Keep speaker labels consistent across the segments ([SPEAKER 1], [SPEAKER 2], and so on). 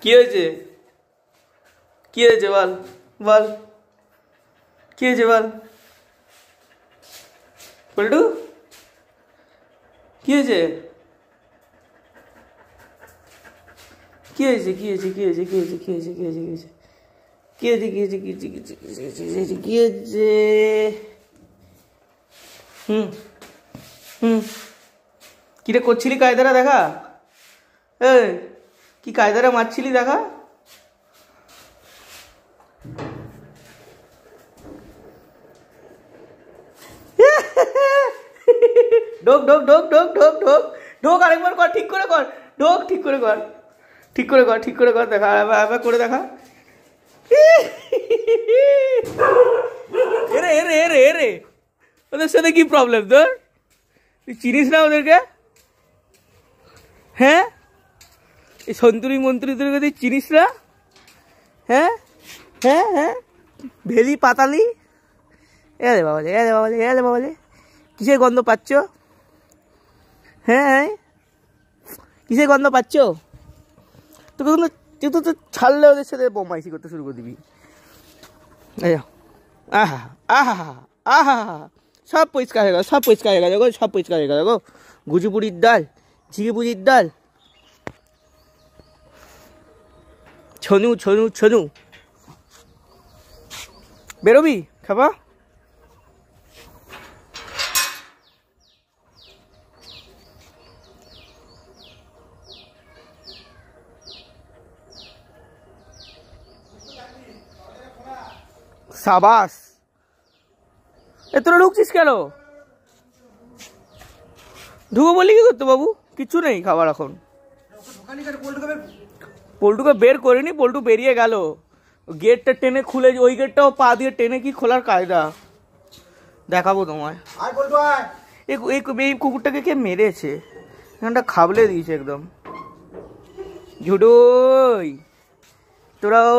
[SPEAKER 1] কি হয়েছে? কি হয়েছে বল বল, কি হয়েছে বল পল্টু, কি হয়েছে? কি হয়েছে? কি হয়েছে? কি হয়েছে? কি হয়েছে? কি হয়েছে? কি হয়েছে? কি হয়েছে? কি হয়েছে? কি হয়েছে? কি হয়েছে? কি হয়েছে? কি হয়েছে? হুম হুম, কিরে করছিলি কায়দারা দেখা? এই কি কায়দারা মারছিলি দেখা? ঢোক ঢোক ঢোক ঢোক ঢোক ঢোক ঢোক, আরেকবার কর, ঠিক করে কর, ঢোক, ঠিক করে কর, ঠিক করে কর, ঠিক করে কর, দেখা আবার করে দেখা। এরে এরে এরে এরে, ওদের সাথে কি প্রবলেম তোর? তুই চিনিস না ওদেরকে? হ্যাঁ, এই সন্তুরি মন্ত্রীদেরকে তুই চিনিস না? হ্যাঁ হ্যাঁ হ্যাঁ, ভেলি পাতালি, এলে বাবালে, এলে বাবালে, এলে বাবালে, কিসের গন্ধ পাচ্ছ? হ্যাঁ হ্যাঁ, কিসের গন্ধ পাচ্ছ? তোকে তুই তো ছাড়লে ওদের সাথে বোমাইশি করতে শুরু করে দিবি। আহা আহা আহা, সব পরিষ্কার হয়ে গেল, সব পরিষ্কার হয়ে গেল গো, সব পরিষ্কার হয়ে গেল গো। গুজুপুরির ডাল, ঝিঙেপুরির ডাল, ছনু ছনু ছনু। বেরোবি খাবা? সাবাস, এ তোরা ঢুকছিস কেন? ঢুকো বলি কি করতো বাবু? কিচ্ছু নেই খাবার এখন। পল্টুকে বের করিনি, পল্টু বেরিয়ে গেল। গেটটা টেনে খুলে, ওই গেটটাও পা দিয়ে টেনে কি খোলার কায়দা দেখাবো তোমায়। এই কুকুরটাকে কে মেরেছে? এখানটা খাবলে দিয়েছে একদম। ঝুডুই, তোরাও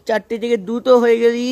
[SPEAKER 1] 4টে থেকে 2 তো হয়ে গেলি।